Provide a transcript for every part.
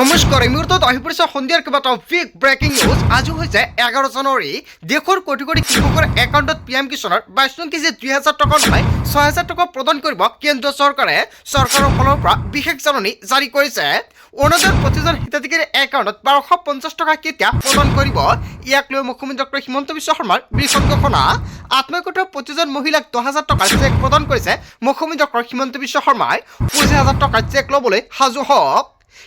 নমস্কাৰ এই মুহূৰ্তত আহি পৰিছে সন্ধিয়াৰ কেইবাটাও বিগ ব্ৰেকিং নিউজ। আজি হৈছে 11 জানুৱাৰী। দেশৰ কোটি কোটি কৃষকৰ একাউণ্টত পিএম কিষাণৰ 22 নং কেজি 2000 টকা নহয় 6000 টকা প্ৰদান কৰিব কেন্দ্ৰীয় চৰকাৰে। চৰকাৰৰ ফালৰ পৰা বিশেষ জাননী জাৰি কৰিছে। অৰুণোদয়ৰ প্ৰতিজন হিতাধিকাৰীৰ একাউণ্টত 1250 টকা কেতিয়া প্ৰদান কৰিব, ইয়াক লৈ মুখ্যমন্ত্ৰী ডক্টৰ হিমন্ত বিশ্ব শৰ্মাৰ বৃহৎ ঘোষণা। আত্মসহায়ক প্ৰতিজন মহিলাক 10,000 টকাৰ চেক প্ৰদান কৰিছে মুখ্যমন্ত্ৰী ডক্টৰ হিমন্ত বিশ্ব শৰ্মাই। 25,000 টকাৰ চেক ল'বলৈ সাজু হওক।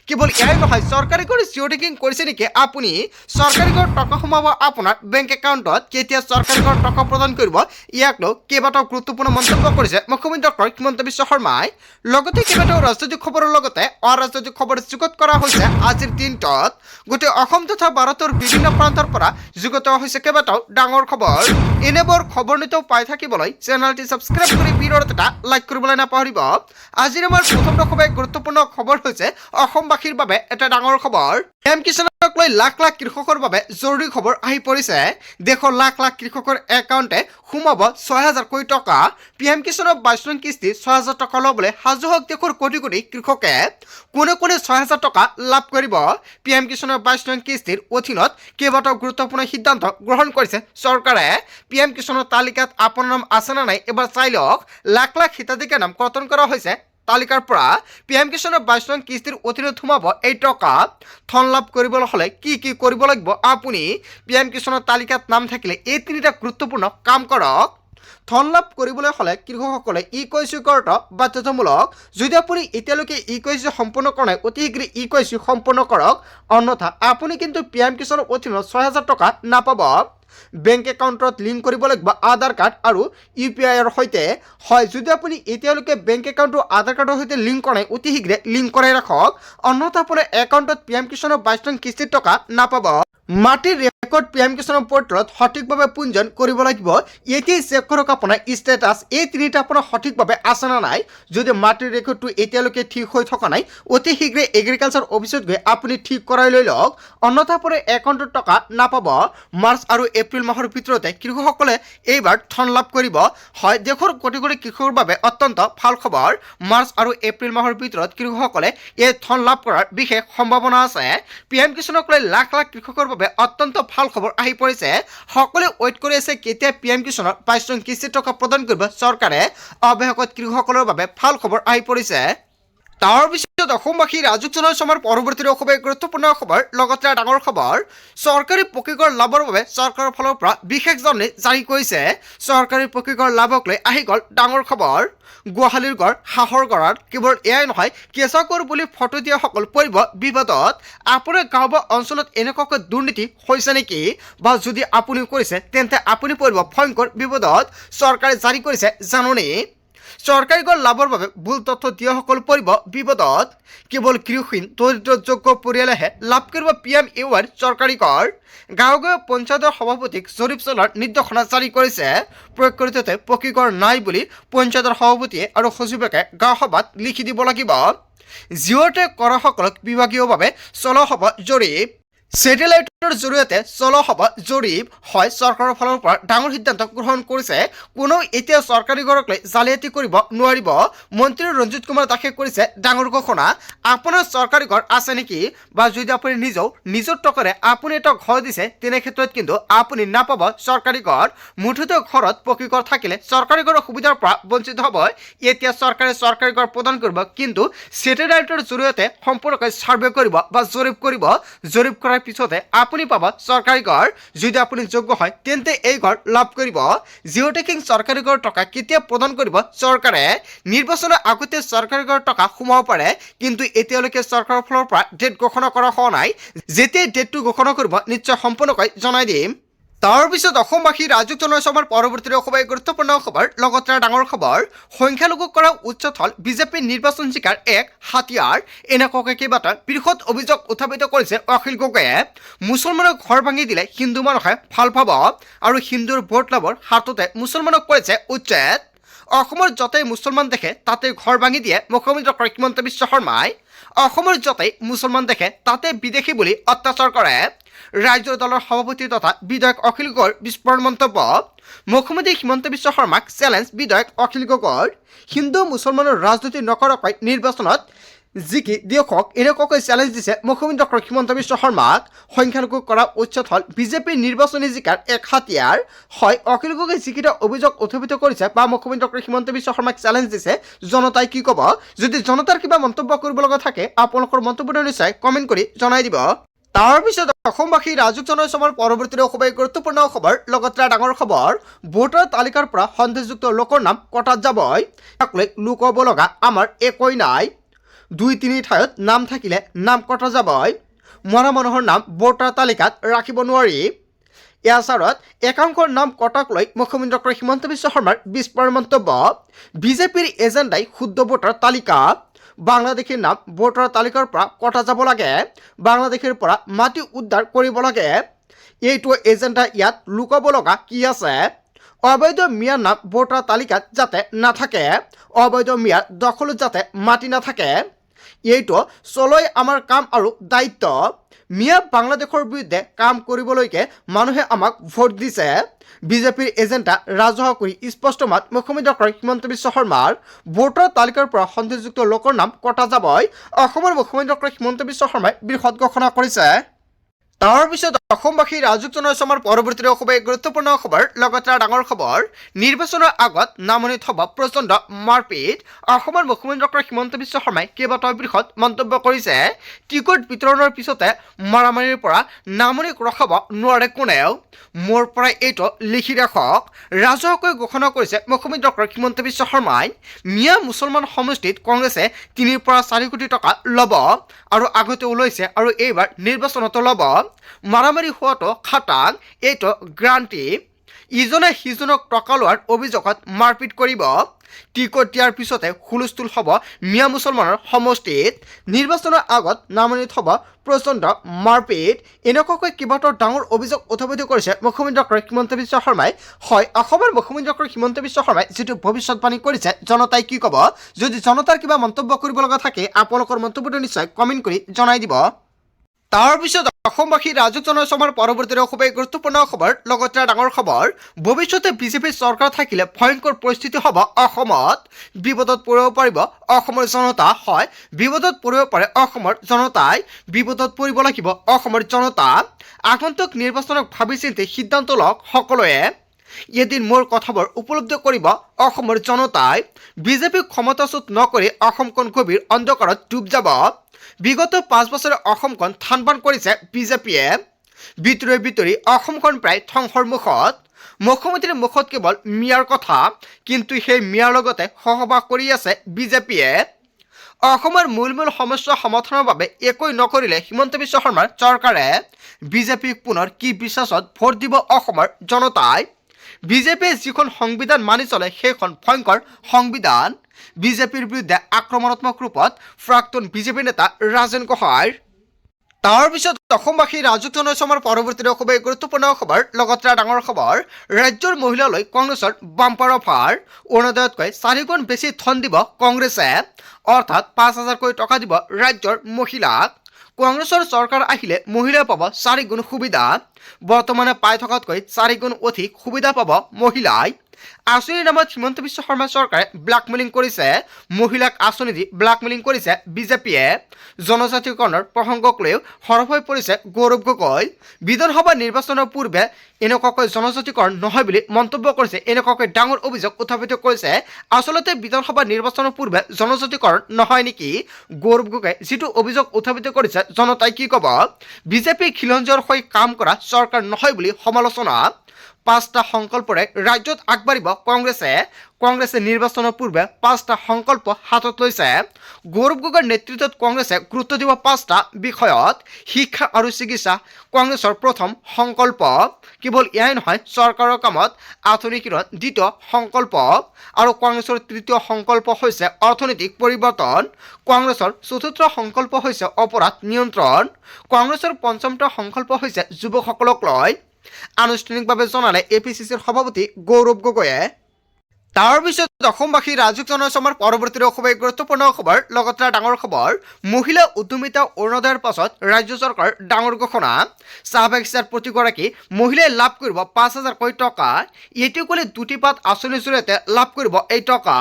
কেৱল এয়াই নহয়, চৰকাৰী কৰি জিঅ' টেকিং কৰিছে নেকি আপুনি? চৰকাৰী ঘৰ টকা সোমাব আপোনাৰ বেংক একাউণ্টত, কেতিয়া চৰকাৰী ঘৰ টকা প্ৰদান কৰিব, ইয়াক লৈ কেইবাটাও গুৰুত্বপূৰ্ণ মন্তব্য কৰিছে মুখ্যমন্ত্ৰী ডক্টৰ হিমন্ত বিশ্ব শৰ্মাই। লগতে কেইবাটাও ৰাজনৈতিক খবৰৰ লগতে অৰাজনৈতিক খবৰ যুগুত কৰা হৈছে আজিৰ দিনটোত। গোটেই অসম তথা ভাৰতৰ বিভিন্ন প্ৰান্তৰ পৰা যুগুত হৈছে কেইবাটাও ডাঙৰ খবৰ। এনেবোৰ খবৰ নিতৌ পাই থাকিবলৈ চেনেলটি ছাবস্ক্ৰাইব কৰি ভিডিঅ'ত এটা লাইক কৰিবলৈ নাপাহৰিব। আজিৰ আমাৰ প্ৰথমটো খুবেই গুৰুত্বপূৰ্ণ খবৰ হৈছে অসমবাসীৰ বাবে এটা ডাঙৰ খবৰ। পিএম কিষাণক লৈ লাখ লাখ কৃষকৰ বাবে জৰুৰী খবৰ আহি পৰিছে। দেশৰ লাখ লাখ কৃষকৰ একাউণ্টে সোমাব 6,000 কোটি টকা। পিএম কিষাণৰ 22 নং কিস্তি 6,000 টকা ল'বলৈ সাজু হওক দেশৰ কোটি কোটি কৃষকে। কোনে কোনে 6,000 টকা লাভ কৰিব? পিএম কিষাণৰ 22 নং কিস্তিৰ অধীনত কেইবাটাও গুৰুত্বপূৰ্ণ সিদ্ধান্ত গ্ৰহণ কৰিছে চৰকাৰে। পিএম কিষাণৰ তালিকাত আপোনাৰ নাম আছে নে নাই এবাৰ চাই লওক। লাখ লাখ হিতাধিকাৰীৰ নাম কৰ্তন কৰা হৈছে তালিকাৰ পৰা। পিএম কিষাণৰ 22 নং কিস্তিৰ অধীনত সোমাব এই টকা। ধন লাভ কৰিবলৈ হ'লে কি কি কৰিব লাগিব আপুনি? পিএম কিষাণৰ তালিকাত নাম থাকিলে এই তিনিটা গুৰুত্বপূৰ্ণ কাম কৰক। ধন লাভ কৰিবলৈ হ'লে কৃষকসকলে ই-KYC কৰাটো বাধ্যতামূলক। যদি আপুনি এতিয়ালৈকে ই-KYC সম্পূৰ্ণ কৰা নাই, অতি শীঘ্ৰে ই-KYC সম্পূৰ্ণ কৰক, অন্যথা আপুনি কিন্তু পিএম কিষাণৰ অধীনত 6,000 টকা নাপাব। বেংক একাউণ্টত লিংক কৰিব লাগিব আধাৰ কাৰ্ড আৰু UPIৰ সৈতে। হয়, যদি আপুনি এতিয়ালৈকে বেংক একাউণ্টটো আধাৰ কাৰ্ডৰ সৈতে লিংক কৰা নাই, অতি শীঘ্ৰে লিংক কৰাই ৰাখক, অন্যথা আপোনাৰ একাউণ্টত পিএম কিষাণৰ 22 নং কিস্তিৰ টকা নাপাব। মাটিৰ ৰেকৰ্ড পিএম কিষাণৰ পৰ্টেলত সঠিকভাৱে পঞ্জীয়ন কৰিব লাগিব। এতিয়াই চেক কৰক আপোনাৰ ষ্টেটাছ, এই তিনিটা আপোনাৰ সঠিকভাৱে আছে নে নাই। যদি মাটিৰ ৰেকৰ্ডটো এতিয়ালৈকে ঠিক হৈ থকা নাই, অতি শীঘ্ৰে এগ্ৰিকালচাৰ অফিচত গৈ আপুনি ঠিক কৰাই লৈ লওক, অন্যথা আপোনাৰ একাউণ্টত টকা নাপাব। মাৰ্চ আৰু এপ্ৰিল মাহৰ ভিতৰতে কৃষকসকলে এইবাৰ ধন লাভ কৰিব। হয়, দেশৰ কোটি কোটি কৃষকৰ বাবে অত্যন্ত ভাল খবৰ। মাৰ্চ আৰু এপ্ৰিল মাহৰ ভিতৰত কৃষকসকলে এই ধন লাভ কৰাৰ বিশেষ সম্ভাৱনা আছে। পিএম কিষাণক লৈ লাখ লাখ কৃষকৰ বাবে অত্যন্ত ভাল খবৰ আহি পৰিছে। সকলোৱে ৱেইট কৰি আছে কেতিয়া পিএম কিষাণৰ 22 নং কিস্তিৰ টকা প্ৰদান কৰিব চৰকাৰে। অৱশেষত কৃষকসকলৰ বাবে ভাল খবৰ আহি পৰিছে। তাৰ পিছত অসমবাসী ৰাজুক জনাইছো আমাৰ পৰৱৰ্তী খুবেই গুৰুত্বপূৰ্ণ খবৰ, লগতে ডাঙৰ খবৰ। চৰকাৰী পকীঘৰ লাভৰ বাবে চৰকাৰৰ ফালৰ পৰা বিশেষ জাননী জাৰি কৰিছে। চৰকাৰী পকীঘৰ লাভক লৈ আহি গ'ল ডাঙৰ খবৰ। গোহালিৰ ঘৰ, হাঁহৰ গঁড়াল, কেৱল এয়াই নহয়, কেঁচা ঘৰ বুলি ফটো দিয়াসকল পৰিব বিবাদত। আপোনাৰ গাঁও বা অঞ্চলত এনেকুৱাকৈ দুৰ্নীতি হৈছে নেকি, বা যদি আপুনি কৰিছে তেন্তে আপুনি পৰিব ভয়ংকৰ বিবাদত। চৰকাৰে জাৰি কৰিছে জাননী। চৰকাৰী ঘৰ লাভৰ বাবে ভুল তথ্য দিয়াসকল পৰিব বিপদত। কেৱল গৃহহীন দৰিদ্ৰযোগ্য পৰিয়ালেহে লাভ কৰিব PMAY চৰকাৰী ঘৰ। গাঁৱে গাঁৱে পঞ্চায়তৰ সভাপতিক জৰীপ চলোৱাৰ নিৰ্দেশনা জাৰি কৰিছে। প্ৰকৃততে পকী ঘৰ নাই বুলি পঞ্চায়তৰ সভাপতিয়ে আৰু সচিবকে গাঁও সভাত লিখি দিব লাগিব। জিঅ' টেগ কৰাসকলক বিভাগীয়ভাৱে চলোৱা হ'ব জৰীপ। ছেটেলাইটৰ জৰিয়তে চলোৱা হ'ব জৰীপ। হয়, চৰকাৰৰ ফালৰ পৰা ডাঙৰ সিদ্ধান্ত গ্ৰহণ কৰিছে। কোনেও এতিয়া চৰকাৰী ঘৰক লৈ জালিয়াতি কৰিব নোৱাৰিব। মন্ত্ৰী ৰঞ্জিত কুমাৰ দাসে কৰিছে ডাঙৰ ঘোষণা। আপোনাৰ চৰকাৰী ঘৰ আছে নেকি, বা যদি আপুনি নিজৰ টকাৰে আপুনি এটা ঘৰ দিছে, তেনে ক্ষেত্ৰত কিন্তু আপুনি নাপাব চৰকাৰী ঘৰ। মুঠতে ঘৰত পকী ঘৰ থাকিলে চৰকাৰী ঘৰৰ সুবিধাৰ পৰা বঞ্চিত হ'ব। এতিয়া চৰকাৰে চৰকাৰী ঘৰ প্ৰদান কৰিব, কিন্তু ছেটেলাইটৰ জৰিয়তে সম্পূৰ্ণকৈ ছাৰ্ভে কৰিব বা জৰীপ কৰিব। জৰীপ কৰাৰ পিছতে আপুনি পাব চৰকাৰী ঘৰ। যদি আপুনি যোগ্য হয় তেন্তে এই ঘৰ লাভ কৰিব। জিঅ' টেকিং চৰকাৰী ঘৰৰ টকা কেতিয়া প্ৰদান কৰিব চৰকাৰে? নিৰ্বাচনৰ আগতে চৰকাৰী ঘৰৰ টকা সোমাব পাৰে, কিন্তু এতিয়ালৈকে চৰকাৰৰ ফালৰ পৰা ডেট ঘোষণা কৰা হোৱা নাই। যেতিয়াই ডেটটো ঘোষণা কৰিব নিশ্চয় সম্পূৰ্ণকৈ জনাই দিম। তাৰপিছত অসমবাসী ৰাজুক জনাইছো আমাৰ পৰৱৰ্তী খুবেই গুৰুত্বপূৰ্ণ খবৰ, লগতে ডাঙৰ খবৰ। সংখ্যালঘুক কৰা উচ্চত হ'ল বিজেপি নিৰ্বাচন জিকাৰ এক হাতিয়াৰ। এনেকুৱাকৈ কেইবাটা বৃহৎ অভিযোগ উত্থাপিত কৰিছে অখিল গগৈয়ে। মুছলমানক ঘৰ ভাঙি দিলে হিন্দু মানুহে ভাল পাব, আৰু হিন্দুৰ ভোট লাভৰ হাততে মুছলমানক কৰিছে উচ্ছেদ। অসমৰ য'তেই মুছলমান দেখে তাতে ঘৰ ভাঙি দিয়ে মুখ্যমন্ত্ৰী ডক্টৰ হিমন্ত বিশ্ব শৰ্মাই। অসমৰ য'তেই মুছলমান দেখে তাতে বিদেশী বুলি অত্যাচাৰ কৰে। ৰাজ্যৰ দলৰ সভাপতি তথা বিধায়ক অখিল গগৈৰ বিস্ফোৰণ মন্তব্য। মুখ্যমন্ত্ৰী হিমন্ত বিশ্ব শৰ্মাক চেলেঞ্জ বিধায়ক অখিল গগৈৰ। হিন্দু মুছলমানৰ ৰাজনীতি নকৰাকৈ নিৰ্বাচনত জিকি দিয়কক এনেকুৱাকৈ চেলেঞ্জ দিছে মুখ্যমন্ত্ৰী ডক্টৰ হিমন্ত বিশ্ব শৰ্মাক। সংখ্যালঘু কৰা উচ্চত হ'ল বিজেপিৰ নিৰ্বাচনী জিকাৰ এক হাতিয়াৰ। হয়, অখিল গগৈ যিকেইটা অভিযোগ উত্থাপিত কৰিছে বা মুখ্যমন্ত্ৰী ডক্টৰ হিমন্ত বিশ্ব শৰ্মাক চেলেঞ্জ দিছে, জনতাই কি ক'ব? যদি জনতাৰ কিবা মন্তব্য কৰিব লগা থাকে আপোনালোকৰ মন্তব্যটো নিশ্চয় কমেণ্ট কৰি জনাই দিব। তাৰপিছত অসমবাসী ৰাজুক জনসমৰ পৰৱৰ্তী খুবেই গুৰুত্বপূৰ্ণ খবৰ, লগতে ডাঙৰ খবৰ, ভোটাৰ তালিকাৰ পৰা সন্দেহযুক্ত লোকৰ নাম কটাত যাবই। ইয়াক লৈ লুকাব লগা আমাৰ একোৱেই নাই। 2-3 ঠাইত নাম থাকিলে নাম কটা যাবই। মৰা মানুহৰ নাম ভোটাৰ তালিকাত ৰাখিব নোৱাৰি। ইয়াৰ আচাৰত একাংশৰ নাম কটাক লৈ মুখ্যমন্ত্ৰী ডক্টৰ হিমন্ত বিশ্ব শৰ্মাৰ বিস্ফোৰণ মন্তব্য। বিজেপিৰ এজেণ্ডাই শুদ্ধ ভোটাৰ তালিকা। বাংলাদেশীৰ নাম ভোটাৰ তালিকাৰ পৰা কটা যাব লাগে। বাংলাদেশীৰ পৰা মাটি উদ্ধাৰ কৰিব লাগে। এইটো এজেণ্ডা, ইয়াত লুকাব লগা কি আছে? অবৈধ মিয়াৰ নাম ভোটাৰ তালিকাত যাতে নাথাকে, অবৈধ মিয়াৰ দখলত যাতে মাটি নাথাকে, এইটো চলাই আমাৰ কাম আৰু দায়িত্ব। মিয়া বাংলাদেশৰ বিৰুদ্ধে কাম কৰিবলৈকে মানুহে আমাক ভোট দিছে। বিজেপিৰ এজেণ্ডা ৰাজহুৱা কৰি স্পষ্ট মাত মুখ্যমন্ত্ৰী ডক্টৰ হিমন্ত বিশ্ব শৰ্মাৰ। ভোটাৰ তালিকাৰ পৰা সন্দেহযুক্ত লোকৰ নাম কটা যাবই। অসমৰ মুখ্যমন্ত্ৰী ডক্টৰ হিমন্ত বিশ্ব শৰ্মাই বৃহৎ ঘোষণা কৰিছে। তাৰপিছত অসমবাসী ৰাজুক জনসমৰ পৰৱৰ্তী খুবেই গুৰুত্বপূৰ্ণ খবৰ, লগতে ডাঙৰ খবৰ, নিৰ্বাচনৰ আগত নামনিত হ'ব প্ৰচণ্ড মাৰপিট। অসমৰ মুখ্যমন্ত্ৰী ডক্টৰ হিমন্ত বিশ্ব শৰ্মাই কেইবাটাও বৃহৎ মন্তব্য কৰিছে। টিকট বিতৰণৰ পিছতে মাৰামাৰীৰ পৰা নামনিক ৰখাব নোৱাৰে কোনেও। মোৰ পৰাই এইটো লিখি ৰাখক, ৰাজহুৱাকৈ ঘোষণা কৰিছে মুখ্যমন্ত্ৰী ডক্টৰ হিমন্ত বিশ্ব শৰ্মাই। মিয়া মুছলমান সমষ্টিত কংগ্ৰেছে 3 পৰা 4 কোটি টকা ল'ব আৰু আগতে ওলাইছে আৰু এইবাৰ নিৰ্বাচনতো ল'ব। মাৰামাৰী হোৱাটো খাটাং, এইটো গ্ৰান্টি। ইজনে সিজনক টকা লোৱাৰ অভিযোগত মাৰপিট কৰিব। টিকট দিয়াৰ পিছতে হুলস্থুল হ'ব মিয়া মুছলমানৰ সমষ্টিত। নিৰ্বাচনৰ আগত নামনিত হ'ব প্ৰচণ্ড মাৰপিট। এনেকুৱাকৈ কেইবাটাও ডাঙৰ অভিযোগ উত্থাপিত কৰিছে মুখ্যমন্ত্ৰী ডক্টৰ হিমন্ত বিশ্ব শৰ্মাই। হয়, অসমৰ মুখ্যমন্ত্ৰী ডক্টৰ হিমন্ত বিশ্ব শৰ্মাই যিটো ভৱিষ্যতবাণী কৰিছে, জনতাই কি ক'ব? যদি জনতাৰ কিবা মন্তব্য কৰিব লগা থাকে আপোনালোকৰ মন্তব্যটো নিশ্চয় কমেণ্ট কৰি জনাই দিব। তাৰপিছত অসমবাসী ৰাজুক জনসমৰ পৰৱৰ্তী খুবেই গুৰুত্বপূৰ্ণ খবৰ, লগতে ডাঙৰ খবৰ, ভৱিষ্যতে বিজেপিৰ চৰকাৰ থাকিলে ভয়ংকৰ পৰিস্থিতি হ'ব অসমত। বিপদত পৰিব পাৰিব অসমৰ জনতা। হয়, বিপদত পৰিব পাৰে অসমৰ জনতাই। বিপদত পৰিব লাগিব অসমৰ জনতা। আগন্তুক নিৰ্বাচনক ভাবি চিন্তি সিদ্ধান্ত লওক সকলোৱে। এদিন মোৰ কথাবোৰ উপলব্ধি কৰিব অসমৰ জনতাই। বিজেপিক ক্ষমতাচ্যুত নকৰি অসমখন গভীৰ অন্ধকাৰত ডুব যাব। বিগত 5 বছৰে অসমখন থান-বান কৰিছে বিজেপিয়ে। ভিতৰি অসমখন প্ৰায় ধ্বংসৰ মুখত। মুখ্যমন্ত্ৰীৰ মুখত কেৱল মিয়াৰ কথা, কিন্তু সেই মিয়াৰ লগতে সহবাস কৰি আছে বিজেপিয়ে। অসমৰ মূল সমস্যা সমাধানৰ বাবে একোই নকৰিলে হিমন্ত বিশ্ব শৰ্মাৰ চৰকাৰে। বিজেপিক পুনৰ কি বিশ্বাসত ভোট দিব অসমৰ জনতাই? বিজেপিয়ে যিখন সংবিধান মানি চলে সেইখন ভয়ংকৰ সংবিধান। বিজেপিৰ বিৰুদ্ধে আক্ৰমণাত্মক ৰূপত প্ৰাক্তন বিজেপি নেতা ৰাজেন গোহাঁইৰ। তাৰপিছত অসমবাসী ৰাজুক জনসমৰ পৰৱৰ্তী খুবেই গুৰুত্বপূৰ্ণ খবৰ, লগতে ডাঙৰ খবৰ, ৰাজ্যৰ মহিলালৈ কংগ্ৰেছৰ বাম্পাৰ অফাৰ। অৰুণোদয়তকৈ 4 গুণ বেছি ধন দিব কংগ্ৰেছে, অৰ্থাৎ 5,000 টকা দিব ৰাজ্যৰ মহিলাক। কংগ্ৰেছৰ চৰকাৰ আহিলে মহিলাই পাব 4 গুণ সুবিধা। বৰ্তমানে পাই থকাতকৈ 4 গুণ অধিক সুবিধা পাব মহিলাই। আঁচনিৰ নামত হিমন্ত বিশ্ব শৰ্মা চৰকাৰে ব্লেকমেইলিং কৰিছে। মহিলাক আঁচনি দি ব্লেকমেইলিং কৰিছে বিজেপিয়ে। জনজাতিকৰণৰ প্ৰসংগক লৈও সৰব হৈ পৰিছে গৌৰৱ গগৈ। বিধানসভা নিৰ্বাচনৰ পূৰ্বে এনেকুৱাকৈ জনজাতিকৰণ নহয় বুলি মন্তব্য কৰিছে। এনেকুৱাকৈ ডাঙৰ অভিযোগ উত্থাপিত কৰিছে। আচলতে বিধানসভা নিৰ্বাচনৰ পূৰ্বে জনজাতিকৰণ নহয় নেকি? গৌৰৱ গগৈ যিটো অভিযোগ উত্থাপিত কৰিছে, জনতাই কি ক'ব? বিজেপি খিলঞ্জীয়াৰ হৈ কাম কৰা চৰকাৰ নহয় বুলি সমালোচনা। 5টা সংকল্পৰে ৰাজ্যত আগবাঢ়িব কংগ্ৰেছে নিৰ্বাচনৰ পূৰ্বে 5টা সংকল্প হাতত লৈছে। গৌৰৱ গগৈৰ নেতৃত্বত কংগ্ৰেছে গুৰুত্ব দিব 5টা বিষয়ত। শিক্ষা আৰু চিকিৎসা কংগ্ৰেছৰ প্ৰথম সংকল্প। কেৱল এয়াই নহয়, চৰকাৰৰ কামত আধুনিকীকৰণ 2য় সংকল্প। আৰু কংগ্ৰেছৰ 3য় সংকল্প হৈছে অৰ্থনৈতিক পৰিৱৰ্তন। কংগ্ৰেছৰ 4ৰ্থ সংকল্প হৈছে অপৰাধ নিয়ন্ত্ৰণ। কংগ্ৰেছৰ 5মটা সংকল্প হৈছে যুৱকসকলক লৈ। আনুষ্ঠানিকভাৱে জনালে APCCৰ সভাপতি গৌৰৱ গগৈয়ে। তাৰপিছত অসমবাসী ৰাজুক জনসমৰ পৰৱৰ্তী খুবেই গুৰুত্বপূৰ্ণ খবৰ, লগতে ডাঙৰ খবৰ, মহিলা উদ্যমিতা অৰুণোদয়ৰ পাছত ৰাজ্য চৰকাৰৰ ডাঙৰ ঘোষণা। চাহ বাগিচাৰ প্ৰতিগৰাকী মহিলাই লাভ কৰিব 5,000 টকা। এইটো ক'লে দুটিপাত আঁচনিৰ জৰিয়তে লাভ কৰিব এই টকা।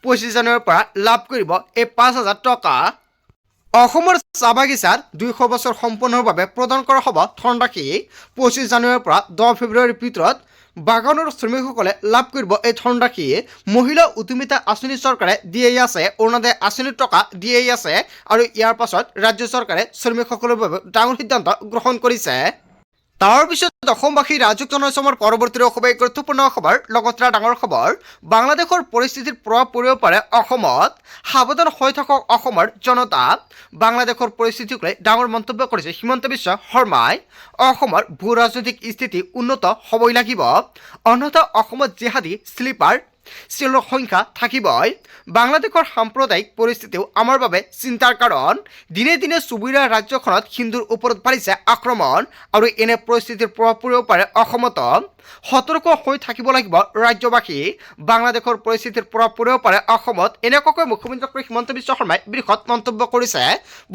25 জানুৱাৰীৰ পৰা লাভ কৰিব এই 5,000 টকা। অসমৰ চাহ বাগিচাত 200 বছৰ সম্পূৰ্ণৰ বাবে প্ৰদান কৰা হ'ব ধনৰাশি 25 জানুৱাৰীৰ পৰা 10 ফেব্ৰুৱাৰীৰ ভিতৰত বাগানৰ শ্ৰমিকসকলে লাভ কৰিব এই ধনৰাশি। মহিলা উদ্যমিতা আঁচনি চৰকাৰে দিয়েই আছে, অৰুণোদয় আঁচনিৰ টকা দিয়েই আছে আৰু ইয়াৰ পাছত ৰাজ্য চৰকাৰে শ্ৰমিকসকলৰ বাবে ডাঙৰ সিদ্ধান্ত গ্ৰহণ কৰিছে। তাৰ পিছত অসমবাসী ৰাজুক জনসমৰ পৰৱৰ্তী খুবেই গুৰুত্বপূৰ্ণ খবৰ, লগত ডাঙৰ খবৰ, বাংলাদেশৰ পৰিস্থিতিৰ প্ৰভাৱ পৰিব পাৰে অসমত, সাৱধান হৈ থাকক অসমৰ জনতা। বাংলাদেশৰ পৰিস্থিতিক লৈ ডাঙৰ মন্তব্য কৰিছে হিমন্ত বিশ্ব শৰ্মাই। অসমৰ ভূ ৰাজনৈতিক স্থিতি উন্নত হ'বই লাগিব, অন্যথা অসমত জিহাদী স্লিপাৰ চেলৰ সংখ্যা থাকিবই। বাংলাদেশৰ সাম্প্ৰদায়িক পৰিস্থিতিও আমাৰ বাবে চিন্তাৰ কাৰণ। দিনে দিনে চুবুৰীয়া ৰাজ্যখনত হিন্দুৰ ওপৰত বাঢ়িছে আক্ৰমণ আৰু এনে পৰিস্থিতিৰ প্ৰভাৱ পৰিব পাৰে অসমতো। সতৰ্ক হৈ থাকিব লাগিব ৰাজ্যবাসী। বাংলাদেশৰ পৰিস্থিতিৰ প্ৰভাৱ পৰিব পাৰে অসমত, এনেকুৱাকৈ মুখ্যমন্ত্ৰী হিমন্ত বিশ্ব শৰ্মাই বৃহৎ মন্তব্য কৰিছে।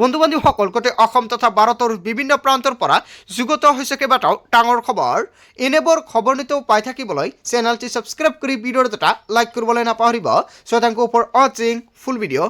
বন্ধু বান্ধৱীসকল, গোটেই অসম তথা ভাৰতৰ বিভিন্ন প্ৰান্তৰ পৰা যুগত হৈছে কেইবাটাও ডাঙৰ খবৰ। এনেবোৰ খবৰ নিতেও পাই থাকিবলৈ চেনেলটি ছাবস্ক্ৰাইব কৰি ভিডিঅ'ৰ এটা লাইক কৰিবলৈ নাপাহৰিব। So thank you for watching full video.